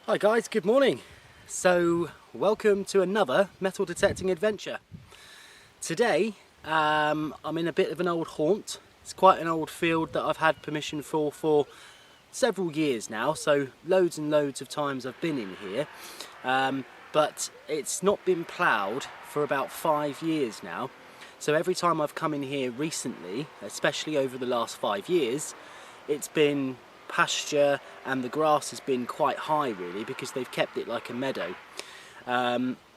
Hi guys, good morning. So welcome to another metal detecting adventure. Today I'm in a bit of an old haunt. It's quite an old field that I've had permission for several years now, so loads and loads of times I've been in here, but it's not been ploughed for about 5 years now. So every time I've come in here recently, especially over the last 5 years, it's been pasture and the grass has been quite high really, because they've kept it like a meadow.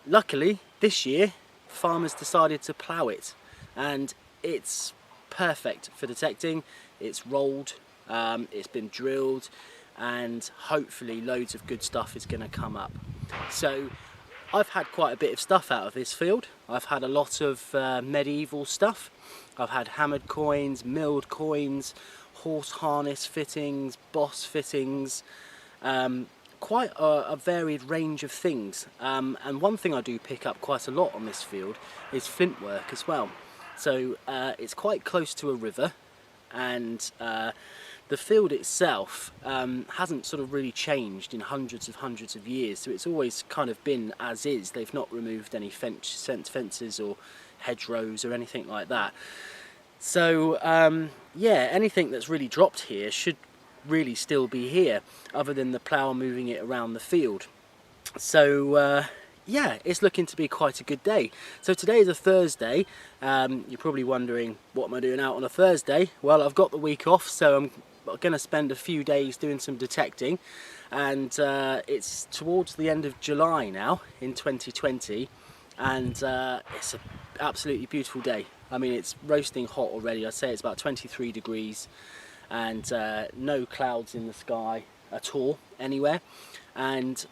Luckily this year farmers decided to plough it and it's perfect for detecting. It's rolled, it's been drilled, and hopefully loads of good stuff is going to come up. So I've had quite a bit of stuff out of this field. I've had a lot of medieval stuff. I've had hammered coins, milled coins, horse harness fittings, boss fittings, quite a varied range of things. And one thing I do pick up quite a lot on this field is flint work as well. So it's quite close to a river, and the field itself hasn't sort of really changed in hundreds of years, so it's always kind of been as is. They've not removed any fences or hedgerows or anything like that. So yeah, anything that's really dropped here should really still be here, other than the plough moving it around the field. So yeah, it's looking to be quite a good day. So today is a Thursday. You're probably wondering, what am I doing out on a Thursday? Well, I've got the week off, so I'm going to spend a few days doing some detecting, and it's towards the end of July now in 2020, and it's an absolutely beautiful day. I mean, it's roasting hot already. I'd say it's about 23 degrees and no clouds in the sky at all anywhere, and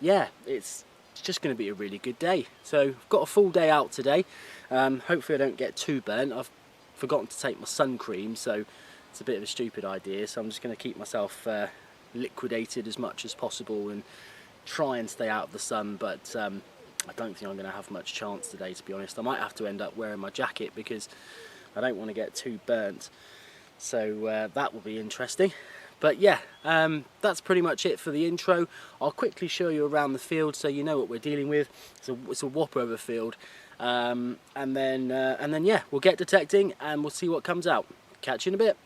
yeah, it's just going to be a really good day. So I've got a full day out today. Hopefully I don't get too burnt. I've forgotten to take my sun cream, so it's a bit of a stupid idea, so I'm just going to keep myself liquidated as much as possible and try and stay out of the sun, but I don't think I'm going to have much chance today, to be honest. I might have to end up wearing my jacket because I don't want to get too burnt, so that will be interesting. But yeah, that's pretty much it for the intro. I'll quickly show you around the field so you know what we're dealing with. It's a whopper of a field, and then yeah, we'll get detecting and we'll see what comes out. Catch you in a bit.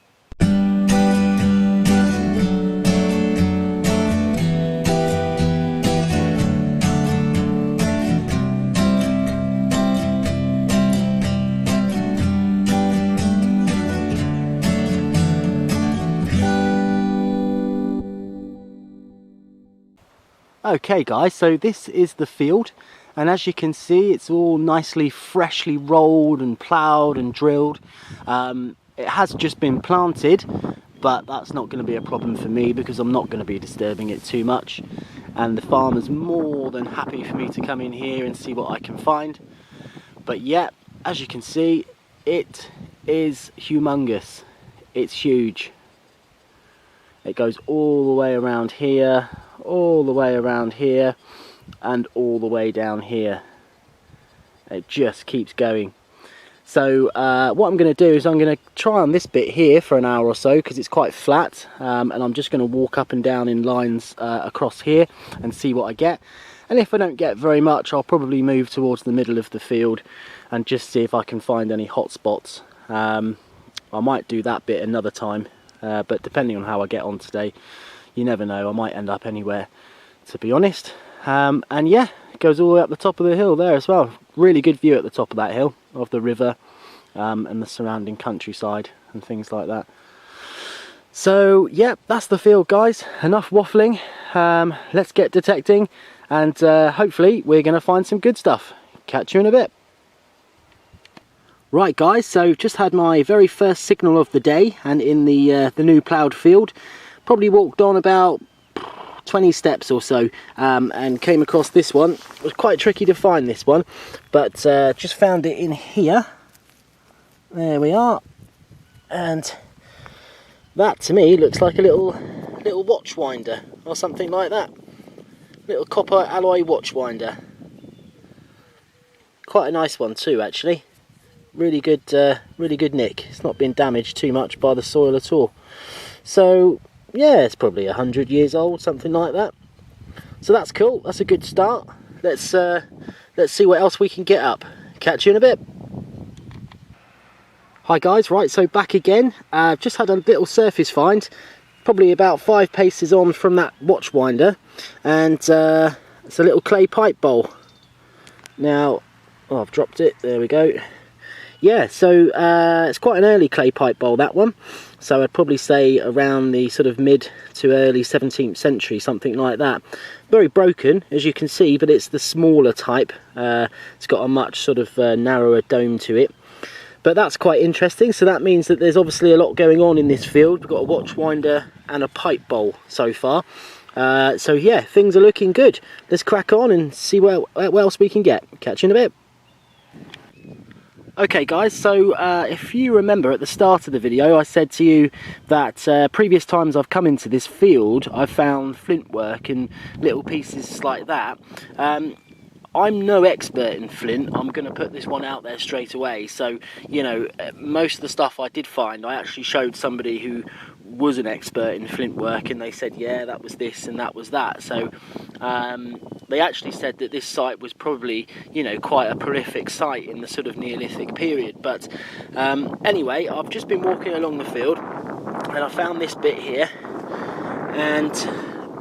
Okay guys, so this is the field, and as you can see it's all nicely freshly rolled and ploughed and drilled. It has just been planted, but that's not going to be a problem for me because I'm not going to be disturbing it too much, and the farmer's more than happy for me to come in here and see what I can find. But yeah, as you can see, it is humongous. It's huge. It goes all the way around here, all the way around here, and all the way down here. It just keeps going. So what I'm going to do is I'm going to try on this bit here for an hour or so because it's quite flat, and I'm just going to walk up and down in lines across here and see what I get. And if I don't get very much, I'll probably move towards the middle of the field and just see if I can find any hot spots. I might do that bit another time, but depending on how I get on today, you never know, I might end up anywhere, to be honest. And yeah, it goes all the way up the top of the hill there as well. Really good view at the top of that hill of the river, and the surrounding countryside and things like that. So yeah, that's the field guys, enough waffling. Let's get detecting, and hopefully we're going to find some good stuff. Catch you in a bit. Right guys, so just had my very first signal of the day, and in the new ploughed field. Probably walked on about 20 steps or so, and came across this one. It was quite tricky to find this one, but just found it in here. There we are, and that to me looks like a little watch winder or something like that. Little copper alloy watch winder. Quite a nice one too, actually. Really good nick. It's not been damaged too much by the soil at all. So yeah, it's probably 100 years old, something like that. So that's cool, that's a good start. Let's see what else we can get up. Catch you in a bit. Hi guys, right, so back again. Just had a little surface find, probably about 5 paces on from that watch winder, and it's a little clay pipe bowl. Now, oh, I've dropped it, there we go. Yeah, so it's quite an early clay pipe bowl, that one. So I'd probably say around the sort of mid to early 17th century, something like that. Very broken, as you can see, but it's the smaller type. It's got a much sort of narrower dome to it. But that's quite interesting, so that means that there's obviously a lot going on in this field. We've got a watch winder and a pipe bowl so far. So yeah, things are looking good. Let's crack on and see what else we can get. Catch you in a bit. Okay guys, so if you remember at the start of the video I said to you that previous times I've come into this field I've found flint work and little pieces like that. I'm no expert in flint, I'm going to put this one out there straight away. So, you know, most of the stuff I did find I actually showed somebody who was an expert in flint work, and they said yeah, that was this and that was that. So they actually said that this site was probably, you know, quite a prolific site in the sort of Neolithic period. But anyway, I've just been walking along the field and I found this bit here, and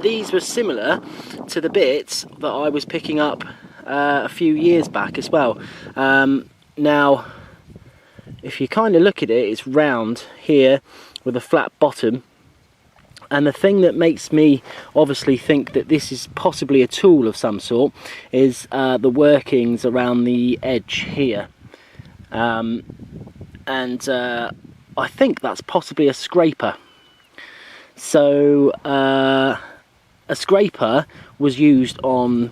these were similar to the bits that I was picking up a few years back as well. Now if you kind of look at it, it's round here with a flat bottom, and the thing that makes me obviously think that this is possibly a tool of some sort is the workings around the edge here, and I think that's possibly a scraper. So a scraper was used on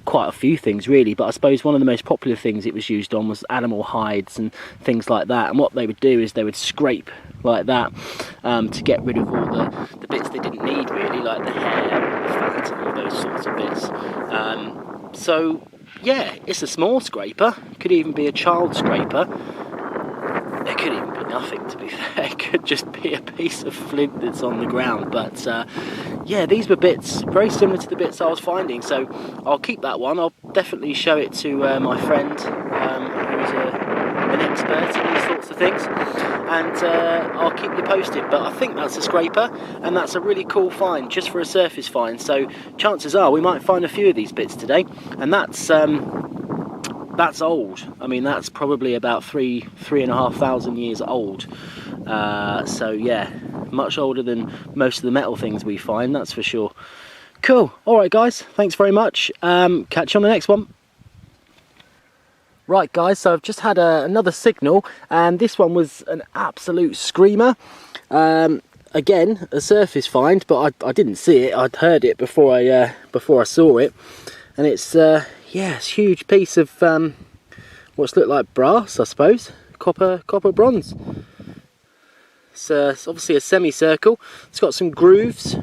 quite a few things really, but I suppose one of the most popular things it was used on was animal hides and things like that. And what they would do is they would scrape like that to get rid of all the bits they didn't need really, like the hair, the fat and all those sorts of bits. So yeah, it's a small scraper, could even be a child scraper. It could even be nothing, to be fair. It could just be a piece of flint that's on the ground. But yeah, these were bits very similar to the bits I was finding, so I'll keep that one. I'll definitely show it to my friend who's an expert in these sorts of things, and I'll keep you posted. But I think that's a scraper, and that's a really cool find just for a surface find. So chances are we might find a few of these bits today, and that's old. I mean, that's probably about 3,500 years old. So yeah, much older than most of the metal things we find, that's for sure. Cool. Alright guys, thanks very much. Catch you on the next one. Right guys, so I've just had another signal, and this one was an absolute screamer. Again, a surface find, but I didn't see it. I'd heard it before I saw it, and it's yeah, it's a huge piece of what's looked like brass, I suppose, copper bronze. It's obviously a semicircle. It's got some grooves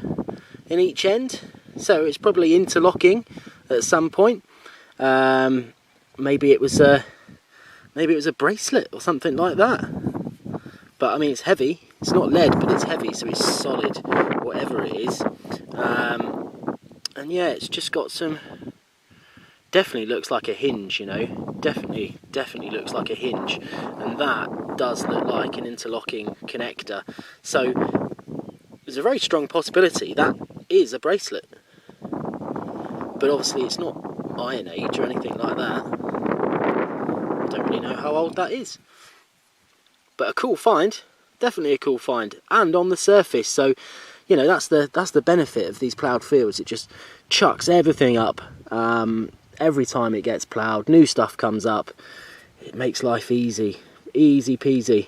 in each end, so it's probably interlocking at some point. Maybe it was a bracelet or something like that. But I mean, it's heavy. It's not lead, but it's heavy, so it's solid, whatever it is. And yeah, it's just got some. Definitely looks like a hinge, you know. Definitely looks like a hinge, and that does look like an interlocking connector. So there's a very strong possibility that is a bracelet, but obviously it's not Iron Age or anything like that. I don't really know how old that is, but a cool find, definitely a cool find, and on the surface. So you know, that's the benefit of these ploughed fields. It just chucks everything up. Every time it gets ploughed, new stuff comes up. It makes life easy peasy.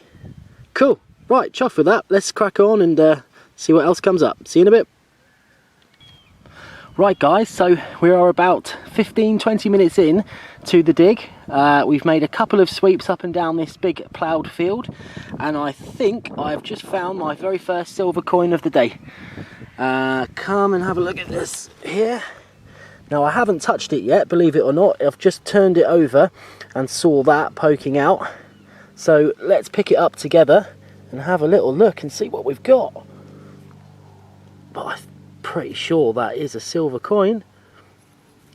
Cool. Right, chuffed with that. Let's crack on and see what else comes up. See you in a bit. Right guys, so we are about 15-20 minutes in to the dig. We've made a couple of sweeps up and down this big ploughed field, and I think I've just found my very first silver coin of the day. Come and have a look at this here. Now I haven't touched it yet, believe it or not. I've just turned it over and saw that poking out. So let's pick it up together and have a little look and see what we've got. But I'm pretty sure that is a silver coin.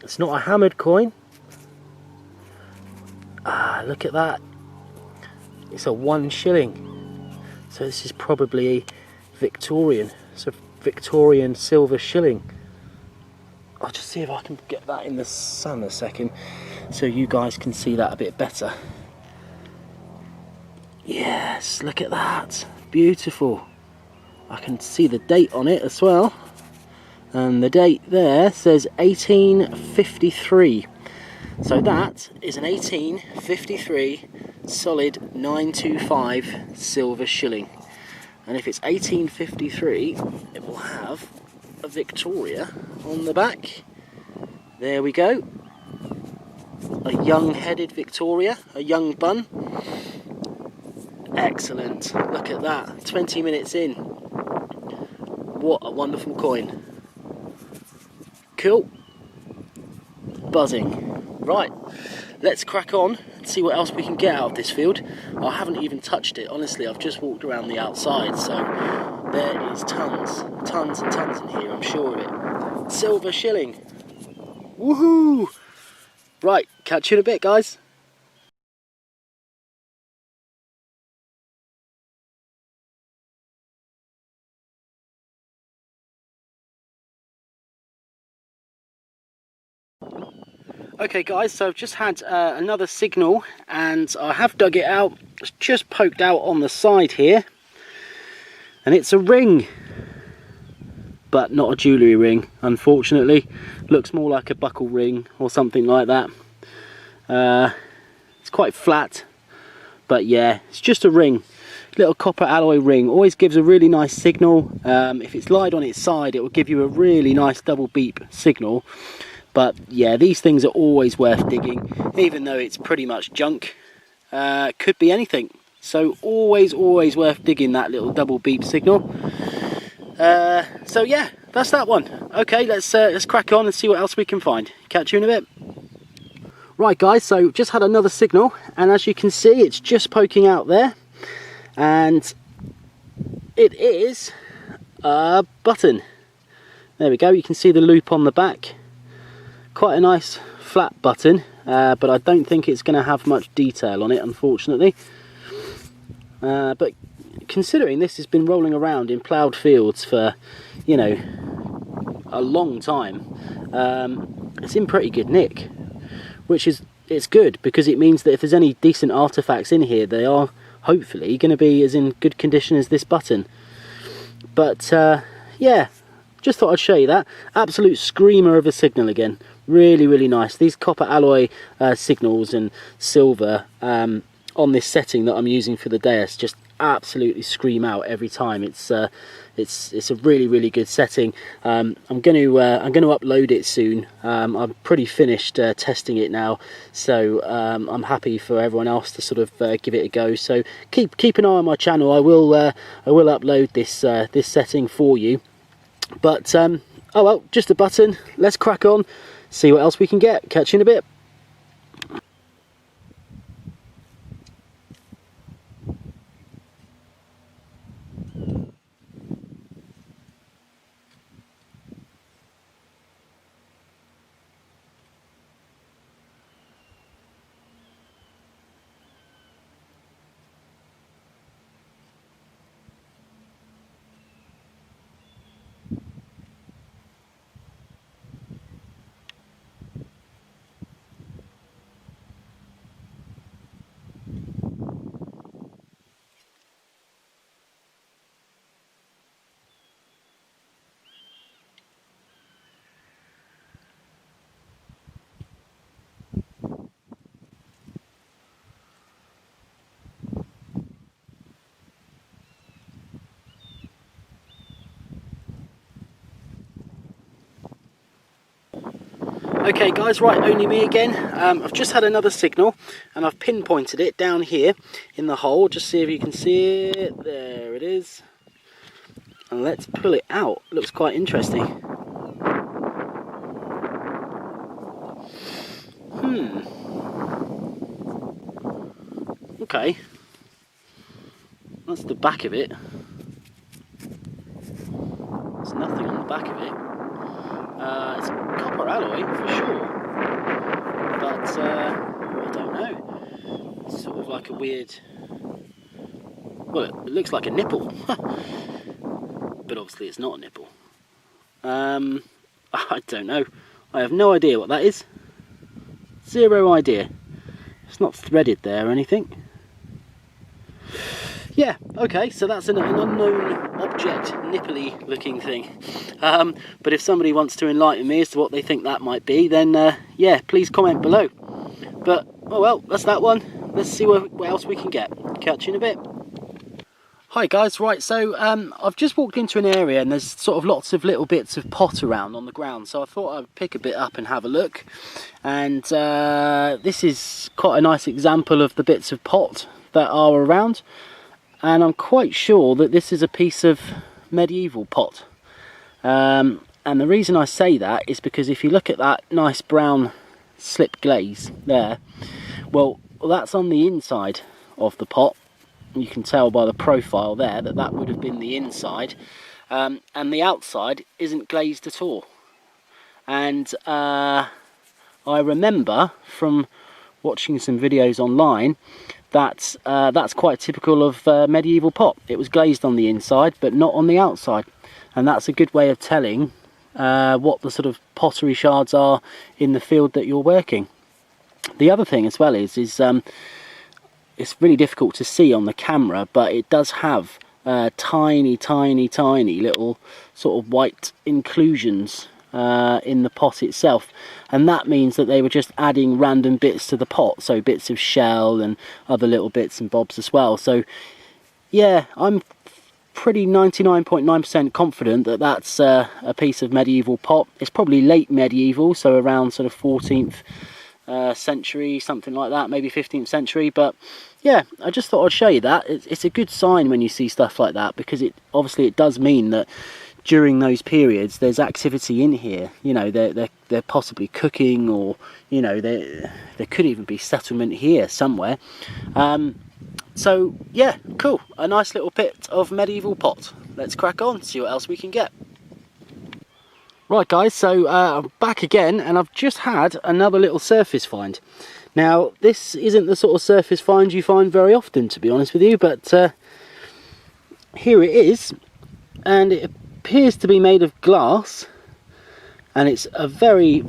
It's not a hammered coin. Ah, look at that. It's a 1 shilling. So this is probably Victorian. It's a Victorian silver shilling. I'll just see if I can get that in the sun a second so you guys can see that a bit better. Yes, look at that. Beautiful. I can see the date on it as well. And the date there says 1853. So that is an 1853 solid 925 silver shilling. And if it's 1853, it will have a Victoria on the back. There we go. A young-headed Victoria, a young bun. Excellent. Look at that. 20 minutes in. What a wonderful coin. Cool. Buzzing. Right, let's crack on and see what else we can get out of this field. I haven't even touched it, honestly. I've just walked around the outside, so there is tons and tons in here, I'm sure of it. Silver shilling. Woohoo! Right, catch you in a bit, guys. Okay guys, so I've just had another signal and I have dug it out. It's just poked out on the side here and it's a ring, but not a jewellery ring, unfortunately. Looks more like a buckle ring or something like that. It's quite flat, but yeah, it's just a ring. Little copper alloy ring. Always gives a really nice signal. If it's lied on its side, it will give you a really nice double beep signal. But yeah, these things are always worth digging, even though it's pretty much junk. Could be anything. So always worth digging that little double beep signal. So yeah, that's that one. Okay, let's crack on and see what else we can find. Catch you in a bit. Right guys, so just had another signal, and as you can see, it's just poking out there, and it is a button. There we go. You can see the loop on the back. Quite a nice flat button, but I don't think it's going to have much detail on it, unfortunately. But considering this has been rolling around in ploughed fields for, you know, a long time, it's in pretty good nick, which is, it's good, because it means that if there's any decent artifacts in here, they are hopefully going to be as in good condition as this button. But yeah, just thought I'd show you that. Absolute screamer of a signal again. Really nice. These copper alloy signals and silver on this setting that I'm using for the Deus just absolutely scream out every time. It's a really good setting. I'm going to upload it soon. I'm pretty finished testing it now, so I'm happy for everyone else to sort of give it a go. So keep an eye on my channel. I will upload this setting for you. But oh well, just a button. Let's crack on, see what else we can get. Catch you in a bit. Okay guys, right, only me again. I've just had another signal and I've pinpointed it down here in the hole. Just see if you can see it. There it is. And let's pull it out. Looks quite interesting. Okay. That's the back of it. There's nothing on the back of it. It's copper alloy for sure, but I don't know. It's sort of like a weird, well, it looks like a nipple, but obviously it's not a nipple. I don't know. I have no idea what that is. Zero idea. It's not threaded there or anything. Yeah, okay, so that's an unknown object, nipply looking thing. But if somebody wants to enlighten me as to what they think that might be, then yeah, please comment below. But, oh well, that's that one. Let's see what else we can get. Catch you in a bit. Hi guys, right, so I've just walked into an area and there's sort of lots of little bits of pot around on the ground, so I thought I'd pick a bit up and have a look. And this is quite a nice example of the bits of pot that are around. And I'm quite sure that this is a piece of medieval pot. And the reason I say that is because if you look at that nice brown slip glaze there, well, that's on the inside of the pot. You can tell by the profile there that that would have been the inside. And the outside isn't glazed at all. And I remember from watching some videos online that that's quite typical of medieval pot. It was glazed on the inside but not on the outside, and that's a good way of telling what the sort of pottery shards are in the field that you're working. The other thing as well is it's really difficult to see on the camera, but it does have tiny little sort of white inclusions in the pot itself, and that means that they were just adding random bits to the pot, so bits of shell and other little bits and bobs as well. So yeah, I'm pretty 99.9% confident that that's a piece of medieval pot. It's probably late medieval, so around sort of 14th century, something like that, maybe 15th century. But yeah, I just thought I'd show you that. It's a good sign when you see stuff like that, because it obviously it does mean that during those periods there's activity in here. You know, they're possibly cooking, or you know, there could even be settlement here somewhere. So yeah, cool, a nice little bit of medieval pot. Let's crack on, see what else we can get. Right guys, so I'm back again, and I've just had another little surface find. Now this isn't the sort of surface find you find very often, to be honest with you, but here it is, and it appears to be made of glass, and it's a very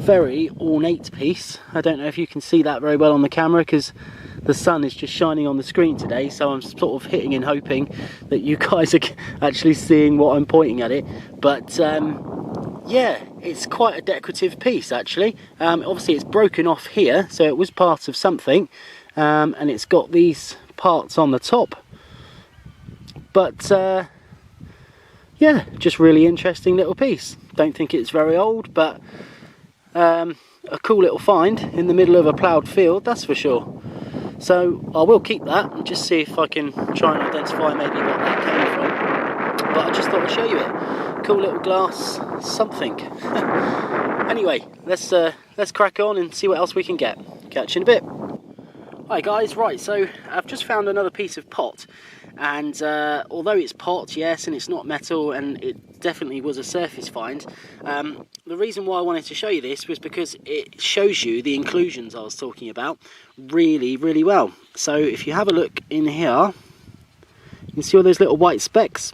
ornate piece. I don't know if you can see that very well on the camera because the sun is just shining on the screen today, so I'm sort of hitting and hoping that you guys are actually seeing what I'm pointing at it. But yeah, it's quite a decorative piece actually. Obviously it's broken off here, so it was part of something, and it's got these parts on the top. But yeah, just really interesting little piece. Don't think it's very old, but a cool little find in the middle of a ploughed field, that's for sure. So I will keep that and just see if I can try and identify maybe what that came from. But I just thought I'd show you it. Cool little glass something. Anyway, let's crack on and see what else we can get. Catch you in a bit. Hi guys, right, so I've just found another piece of pot, and although it's pot, yes, and it's not metal, and it definitely was a surface find, the reason why I wanted to show you this was because it shows you the inclusions I was talking about really well. So if you have a look in here, you can see all those little white specks.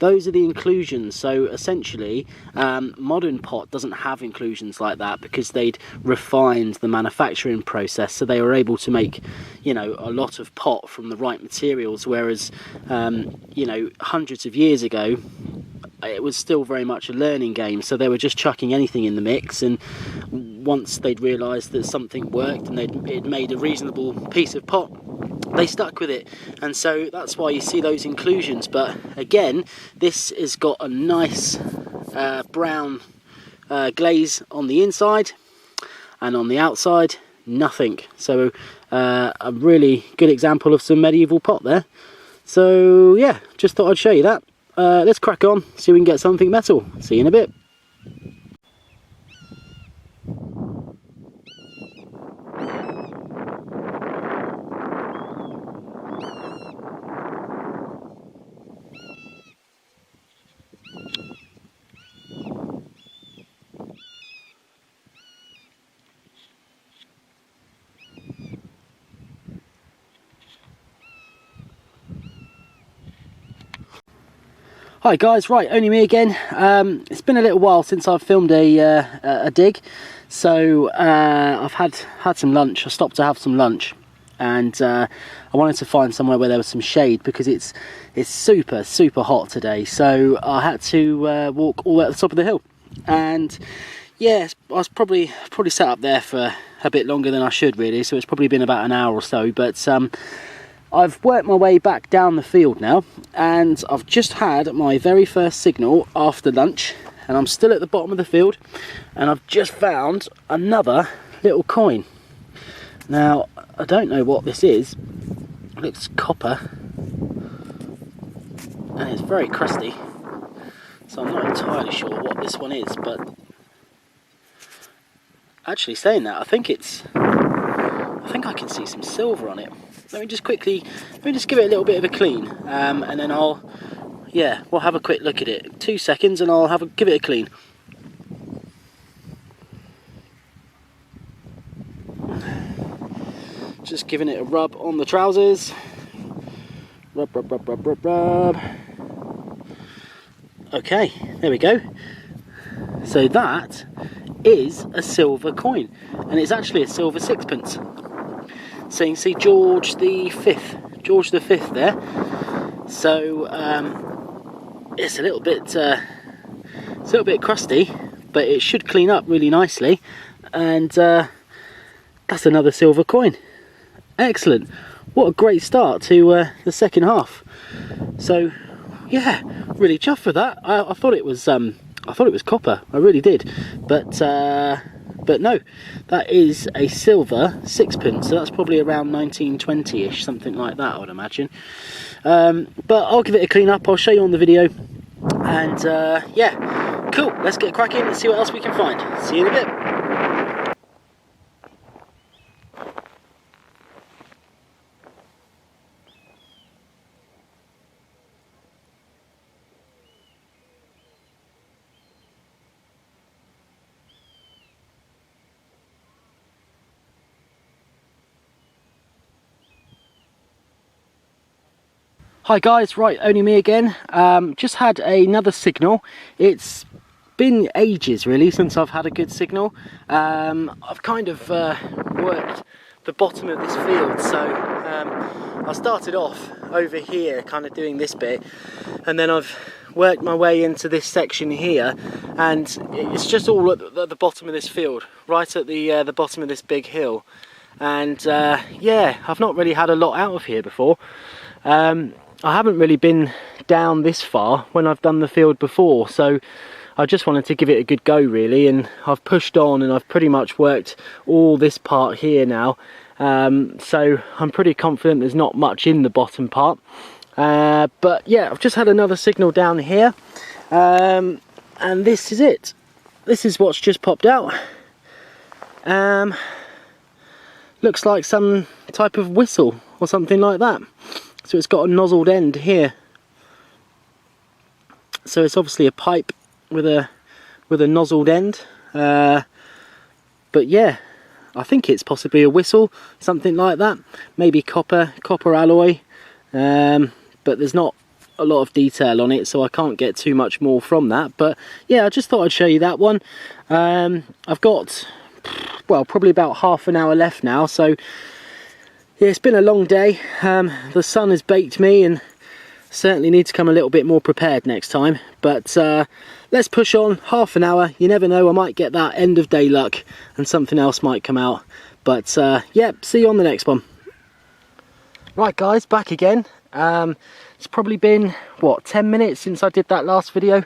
Those are the inclusions. So essentially, modern pot doesn't have inclusions like that because they'd refined the manufacturing process, so they were able to make, you know, a lot of pot from the right materials, whereas you know, hundreds of years ago it was still very much a learning game, so they were just chucking anything in the mix, and once they'd realised that something worked and it made a reasonable piece of pot, they stuck with it. And so that's why you see those inclusions. But again, this has got a nice brown glaze on the inside, and on the outside nothing. So a really good example of some medieval pot there. So yeah, just thought I'd show you that. Let's crack on, see if we can get something metal. See you in a bit. Hi guys, right, only me again. It's been a little while since I've filmed a dig, so I've had some lunch. I stopped to have some lunch, and I wanted to find somewhere where there was some shade because it's super hot today. So I had to walk all the way at the top of the hill, and yeah, I was probably sat up there for a bit longer than I should really. So it's probably been about an hour or so, but I've worked my way back down the field now, and I've just had my very first signal after lunch, and I'm still at the bottom of the field, and I've just found another little coin. Now, I don't know what this is. It looks copper, and it's very crusty, so I'm not entirely sure what this one is, but actually saying that, I think I can see some silver on it. Let me just give it a little bit of a clean, and then we'll have a quick look at it. 2 seconds, and I'll give it a clean. Just giving it a rub on the trousers. Rub. Okay, there we go. So that is a silver coin, and it's actually a silver sixpence. So you can see George the Fifth there. So it's a little bit crusty, but it should clean up really nicely. And that's another silver coin. Excellent! What a great start to the second half. So yeah, really chuffed for that. I thought it was copper. I really did, but no, that is a silver sixpence, so that's probably around 1920-ish, something like that, I would imagine. But I'll give it a clean up, I'll show you on the video, and yeah, cool, let's get cracking and see what else we can find. See you in a bit. Hi guys, right, only me again. Just had another signal. It's been ages really since I've had a good signal. I've kind of worked the bottom of this field, so I started off over here kind of doing this bit, and then I've worked my way into this section here, and it's just all at the bottom of this field, right at the bottom of this big hill. And yeah, I've not really had a lot out of here before. I haven't really been down this far when I've done the field before, so I just wanted to give it a good go really, and I've pushed on and I've pretty much worked all this part here now, so I'm pretty confident there's not much in the bottom part. But yeah, I've just had another signal down here, and this is it. This is what's just popped out. Looks like some type of whistle or something like that. So it's got a nozzled end here. So it's obviously a pipe with a nozzled end. But yeah, I think it's possibly a whistle, something like that. Maybe copper alloy. But there's not a lot of detail on it, so I can't get too much more from that. But yeah, I just thought I'd show you that one. I've got, well, probably about half an hour left now, so yeah, it's been a long day. The sun has baked me, and certainly need to come a little bit more prepared next time. But let's push on. Half an hour, you never know, I might get that end of day luck and something else might come out. But yeah, see you on the next one. Right guys, back again. It's probably been, what, 10 minutes since I did that last video.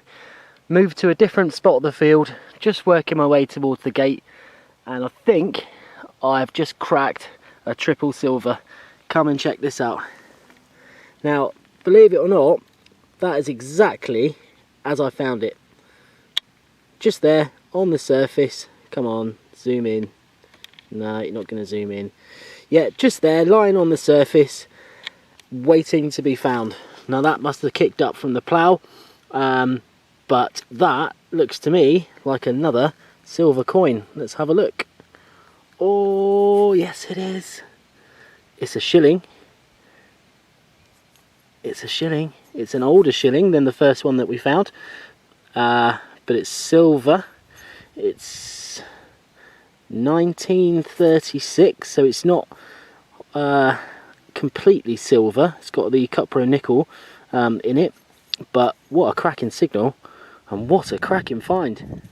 Moved to a different spot of the field, just working my way towards the gate, and I think I've just cracked a triple silver. Come and check this out. Now, believe it or not, that is exactly as I found it. Just there on the surface. Come on, zoom in. No, you're not going to zoom in. Yeah, just there, lying on the surface, waiting to be found. Now that must have kicked up from the plough, but that looks to me like another silver coin. Let's have a look. Oh yes, it is. It's a shilling. it's a shilling. It's an older shilling than the first one that we found, but it's silver. It's 1936, so it's not completely silver. It's got the copper and nickel in it, but what a cracking signal, and what a cracking find.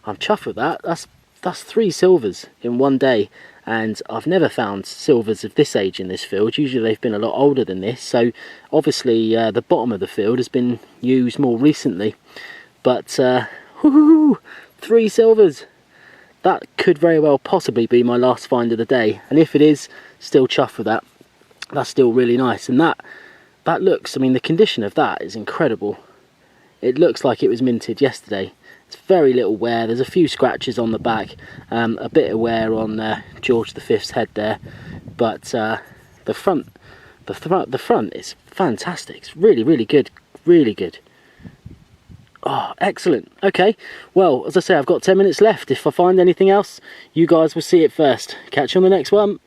I'm chuffed with that. That's 3 silvers in one day, and I've never found silvers of this age in this field. Usually they've been a lot older than this, so obviously the bottom of the field has been used more recently. But 3 silvers. That could very well possibly be my last find of the day, and if it is, still chuffed with that. That's still really nice, and that looks, I mean, the condition of that is incredible. It looks like it was minted yesterday. It's very little wear. There's a few scratches on the back, a bit of wear on George V's head there, but the front is fantastic. It's really, really good, really good. Oh, excellent. Okay, well, as I say, I've got 10 minutes left. If I find anything else, you guys will see it first. Catch you on the next one.